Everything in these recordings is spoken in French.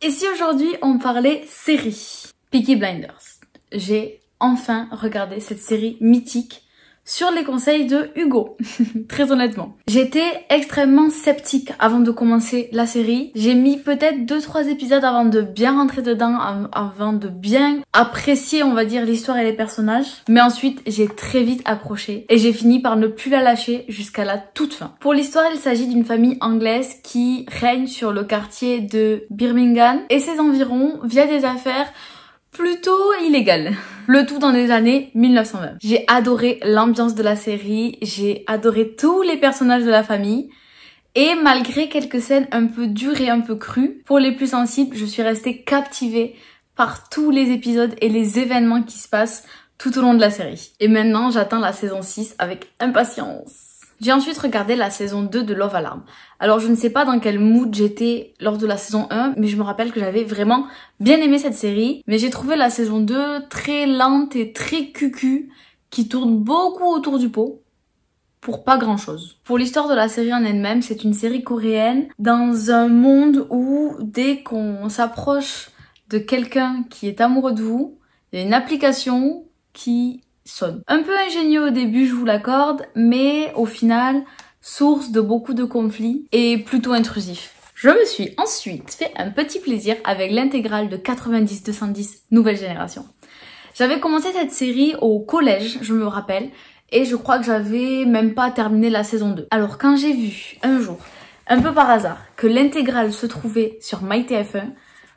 Et si aujourd'hui on parlait série? Peaky Blinders. J'ai enfin regardé cette série mythique sur les conseils de Hugo, très honnêtement. J'étais extrêmement sceptique avant de commencer la série. J'ai mis peut-être 2-3 épisodes avant de bien rentrer dedans, avant de bien apprécier, on va dire, l'histoire et les personnages. Mais ensuite, j'ai très vite accroché et j'ai fini par ne plus la lâcher jusqu'à la toute fin. Pour l'histoire, il s'agit d'une famille anglaise qui règne sur le quartier de Birmingham et ses environs via des affaires plutôt illégales. Le tout dans les années 1920. J'ai adoré l'ambiance de la série, j'ai adoré tous les personnages de la famille. Et malgré quelques scènes un peu dures et un peu crues, pour les plus sensibles, je suis restée captivée par tous les épisodes et les événements qui se passent tout au long de la série. Et maintenant, j'attends la saison 6 avec impatience. J'ai ensuite regardé la saison 2 de Love Alarm. Alors je ne sais pas dans quel mood j'étais lors de la saison 1, mais je me rappelle que j'avais vraiment bien aimé cette série. Mais j'ai trouvé la saison 2 très lente et très cucu, qui tourne beaucoup autour du pot, pour pas grand chose. Pour l'histoire de la série en elle-même, c'est une série coréenne dans un monde où dès qu'on s'approche de quelqu'un qui est amoureux de vous, il y a une application qui sonne. Un peu ingénieux au début, je vous l'accorde, mais au final, source de beaucoup de conflits et plutôt intrusif. Je me suis ensuite fait un petit plaisir avec l'intégrale de 90-210 Nouvelle Génération. J'avais commencé cette série au collège, je me rappelle, et je crois que j'avais même pas terminé la saison 2. Alors quand j'ai vu un jour, un peu par hasard, que l'intégrale se trouvait sur MyTF1,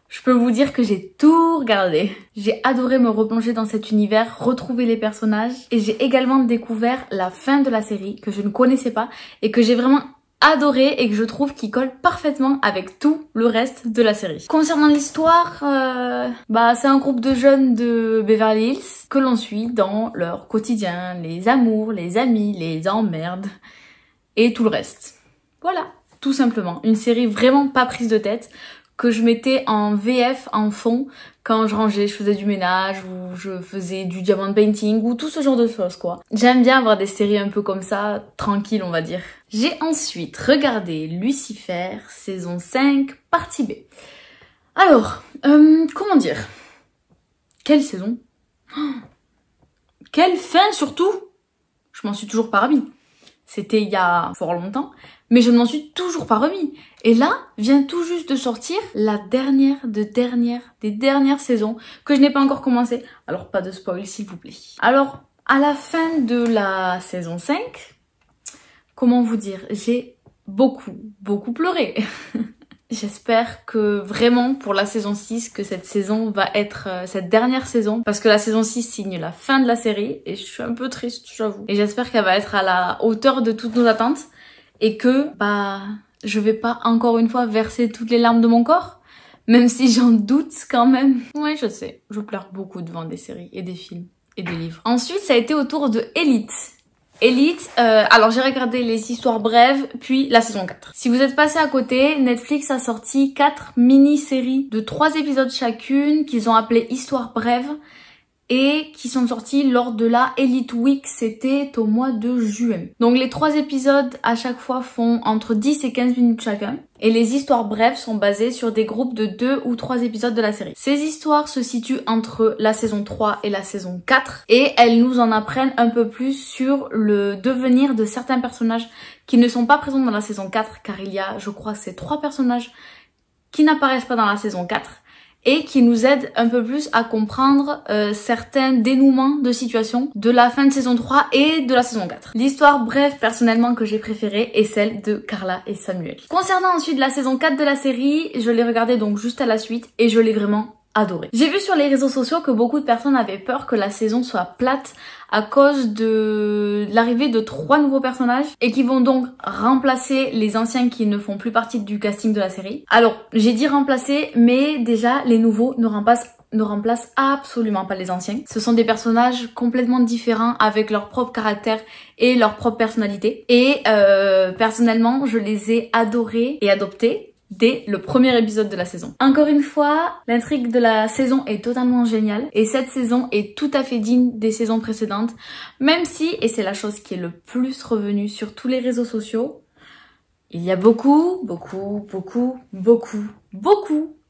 je peux vous dire que j'ai tout regardé. J'ai adoré me replonger dans cet univers, retrouver les personnages, et j'ai également découvert la fin de la série que je ne connaissais pas et que j'ai vraiment adoré et que je trouve qui colle parfaitement avec tout le reste de la série. Concernant l'histoire, c'est un groupe de jeunes de Beverly Hills que l'on suit dans leur quotidien, les amours, les amis, les emmerdes et tout le reste. Voilà, tout simplement. Une série vraiment pas prise de tête, que je mettais en VF en fond quand je rangeais, je faisais du ménage ou je faisais du diamond painting ou tout ce genre de choses quoi. J'aime bien avoir des séries un peu comme ça, tranquilles on va dire. J'ai ensuite regardé Lucifer saison 5 partie B. Alors, comment dire? Quelle saison? Quelle fin surtout? Je m'en suis toujours pas remis. C'était il y a fort longtemps, mais je ne m'en suis toujours pas remis. Et là, vient tout juste de sortir la dernière des dernières saisons que je n'ai pas encore commencé. Alors pas de spoil s'il vous plaît. Alors, à la fin de la saison 5, comment vous dire, j'ai beaucoup pleuré. J'espère que vraiment pour la saison 6 que cette saison va être cette dernière saison parce que la saison 6 signe la fin de la série et je suis un peu triste j'avoue. Et j'espère qu'elle va être à la hauteur de toutes nos attentes et que je vais pas encore une fois verser toutes les larmes de mon corps même si j'en doute quand même. Ouais je sais, je pleure beaucoup devant des séries et des films et des livres. Ensuite ça a été au tour de Elite. Alors j'ai regardé les histoires brèves, puis la saison 4. Si vous êtes passé à côté, Netflix a sorti 4 mini-séries de 3 épisodes chacune qu'ils ont appelées histoires brèves et qui sont sorties lors de la Elite Week, c'était au mois de juin. Donc les 3 épisodes à chaque fois font entre 10 et 15 minutes chacun. Et les histoires brèves sont basées sur des groupes de 2 ou 3 épisodes de la série. Ces histoires se situent entre la saison 3 et la saison 4 et elles nous en apprennent un peu plus sur le devenir de certains personnages qui ne sont pas présents dans la saison 4 car il y a, je crois, ces 3 personnages qui n'apparaissent pas dans la saison 4 et qui nous aident un peu plus à comprendre certains dénouements de situation de la fin de saison 3 et de la saison 4. L'histoire brève personnellement que j'ai préférée est celle de Carla et Samuel. Concernant ensuite la saison 4 de la série, je l'ai regardée donc juste à la suite et je l'ai vraiment adorée. J'ai vu sur les réseaux sociaux que beaucoup de personnes avaient peur que la saison soit plate à cause de l'arrivée de 3 nouveaux personnages et qui vont donc remplacer les anciens qui ne font plus partie du casting de la série. Alors, j'ai dit remplacer, mais déjà les nouveaux ne remplacent absolument pas les anciens. Ce sont des personnages complètement différents avec leur propre caractère et leur propre personnalité. Et personnellement, je les ai adorés et adoptés dès le premier épisode de la saison. Encore une fois, l'intrigue de la saison est totalement géniale et cette saison est tout à fait digne des saisons précédentes, même si, et c'est la chose qui est le plus revenue sur tous les réseaux sociaux, il y a beaucoup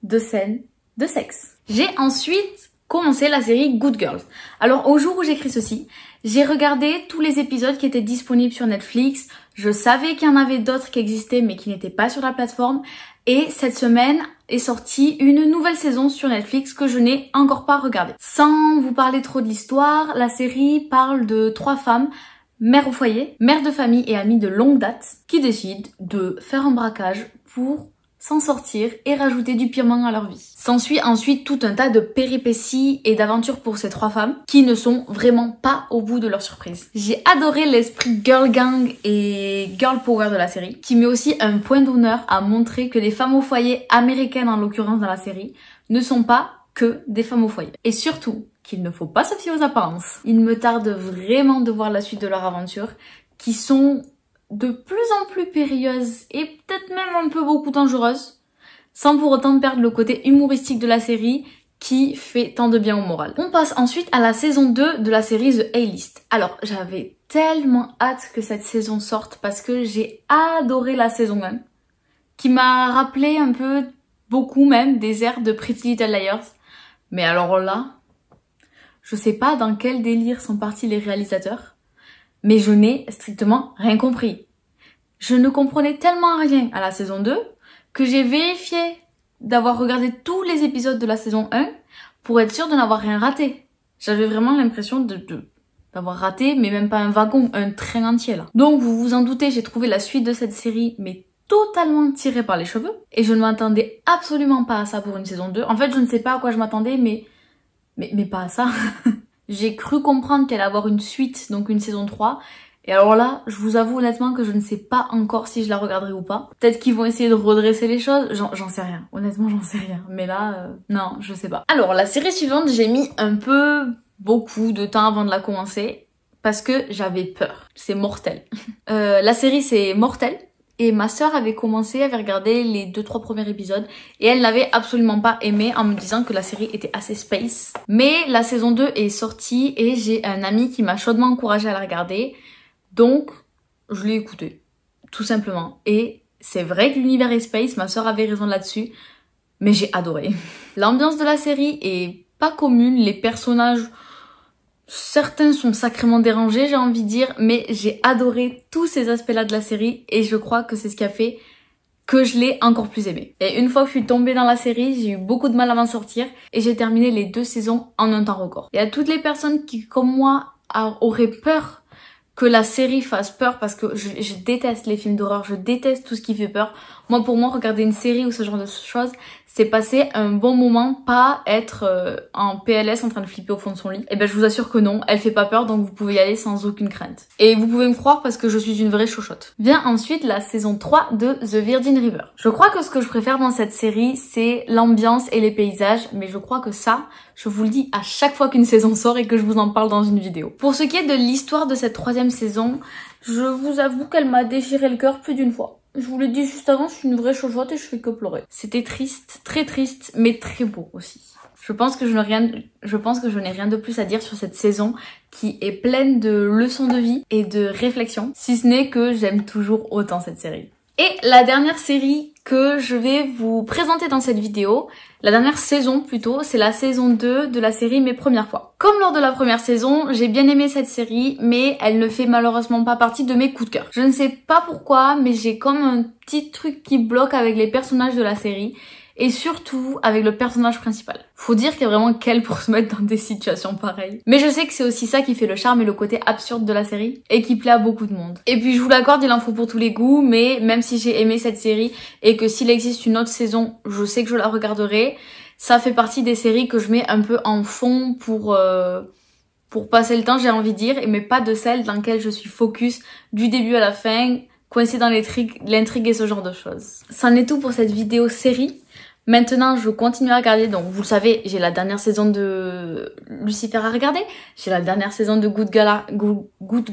de scènes de sexe. J'ai ensuite commencé la série Good Girls. Alors au jour où j'écris ceci, j'ai regardé tous les épisodes qui étaient disponibles sur Netflix. Je savais qu'il y en avait d'autres qui existaient mais qui n'étaient pas sur la plateforme. Et cette semaine est sortie une nouvelle saison sur Netflix que je n'ai encore pas regardée. Sans vous parler trop de l'histoire, la série parle de 3 femmes, mères au foyer, mères de famille et amies de longue date, qui décident de faire un braquage pour s'en sortir et rajouter du piment à leur vie. S'ensuit ensuite tout un tas de péripéties et d'aventures pour ces 3 femmes qui ne sont vraiment pas au bout de leur surprise. J'ai adoré l'esprit girl gang et girl power de la série, qui met aussi un point d'honneur à montrer que les femmes au foyer américaines en l'occurrence dans la série ne sont pas que des femmes au foyer. Et surtout qu'il ne faut pas se fier aux apparences. Il me tarde vraiment de voir la suite de leur aventure qui sont de plus en plus périlleuse et peut-être même un peu beaucoup dangereuse, sans pour autant perdre le côté humoristique de la série qui fait tant de bien au moral. On passe ensuite à la saison 2 de la série The A-List. Alors j'avais tellement hâte que cette saison sorte parce que j'ai adoré la saison 1, qui m'a rappelé un peu, beaucoup même, des airs de Pretty Little Liars. Mais alors là, je sais pas dans quel délire sont partis les réalisateurs, mais je n'ai strictement rien compris. Je ne comprenais tellement rien à la saison 2 que j'ai vérifié d'avoir regardé tous les épisodes de la saison 1 pour être sûre de n'avoir rien raté. J'avais vraiment l'impression d'avoir raté, mais même pas un wagon, un train entier là. Donc vous vous en doutez, j'ai trouvé la suite de cette série, mais totalement tirée par les cheveux. Et je ne m'attendais absolument pas à ça pour une saison 2. En fait, je ne sais pas à quoi je m'attendais, mais pas à ça. J'ai cru comprendre qu'elle allait avoir une suite, donc une saison 3. Et alors là, je vous avoue honnêtement que je ne sais pas encore si je la regarderai ou pas. Peut-être qu'ils vont essayer de redresser les choses, j'en sais rien. Honnêtement, j'en sais rien. Mais là, non, je sais pas. Alors, la série suivante, j'ai mis beaucoup de temps avant de la commencer parce que j'avais peur. C'est mortel. La série, c'est Mortel. Et ma sœur avait regardé les 2-3 premiers épisodes et elle n'avait absolument pas aimé en me disant que la série était assez space. Mais la saison 2 est sortie et j'ai un ami qui m'a chaudement encouragée à la regarder. Donc, je l'ai écoutée, tout simplement. Et c'est vrai que l'univers est space, ma sœur avait raison là-dessus, mais j'ai adoré. L'ambiance de la série est pas commune, les personnages... Certains sont sacrément dérangés, j'ai envie de dire, mais j'ai adoré tous ces aspects-là de la série et je crois que c'est ce qui a fait que je l'ai encore plus aimé. Et une fois que je suis tombée dans la série, j'ai eu beaucoup de mal à m'en sortir et j'ai terminé les 2 saisons en un temps record. Et à toutes les personnes qui, comme moi, auraient peur que la série fasse peur parce que je déteste les films d'horreur, je déteste tout ce qui fait peur. Pour moi, regarder une série ou ce genre de choses, c'est passer un bon moment, pas être en PLS en train de flipper au fond de son lit. Et ben je vous assure que non, elle fait pas peur, donc vous pouvez y aller sans aucune crainte. Et vous pouvez me croire parce que je suis une vraie chochotte. Vient ensuite la saison 3 de The Virgin River. Je crois que ce que je préfère dans cette série, c'est l'ambiance et les paysages, mais je crois que ça, je vous le dis à chaque fois qu'une saison sort et que je vous en parle dans une vidéo. Pour ce qui est de l'histoire de cette 3e saison, je vous avoue qu'elle m'a déchiré le cœur plus d'une fois. Je vous l'ai dit juste avant, je suis une vraie chochotte et je fais que pleurer. C'était triste, très triste, mais très beau aussi. Je pense que je n'ai rien de plus à dire sur cette saison qui est pleine de leçons de vie et de réflexion, si ce n'est que j'aime toujours autant cette série. Et la dernière série que je vais vous présenter dans cette vidéo, la dernière saison plutôt, c'est la saison 2 de la série Mes Premières Fois. Comme lors de la première saison, j'ai bien aimé cette série, mais elle ne fait malheureusement pas partie de mes coups de cœur. Je ne sais pas pourquoi, mais j'ai comme un petit truc qui bloque avec les personnages de la série. Et surtout avec le personnage principal. Faut dire qu'il y a vraiment qu'elle pour se mettre dans des situations pareilles. Mais je sais que c'est aussi ça qui fait le charme et le côté absurde de la série et qui plaît à beaucoup de monde. Et puis je vous l'accorde, il en faut pour tous les goûts, mais même si j'ai aimé cette série et que s'il existe une autre saison, je sais que je la regarderai, ça fait partie des séries que je mets un peu en fond pour passer le temps, j'ai envie de dire, mais pas de celles dans lesquelles je suis focus du début à la fin, coincée dans l'intrigue et ce genre de choses. C'en est tout pour cette vidéo série. Maintenant, je continue à regarder, donc vous le savez, j'ai la dernière saison de Lucifer à regarder, j'ai la dernière saison de Good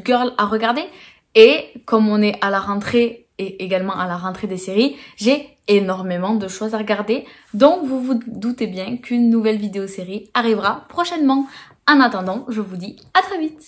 Girl à regarder, et comme on est à la rentrée et également à la rentrée des séries, j'ai énormément de choses à regarder, donc vous vous doutez bien qu'une nouvelle vidéo série arrivera prochainement. En attendant, je vous dis à très vite.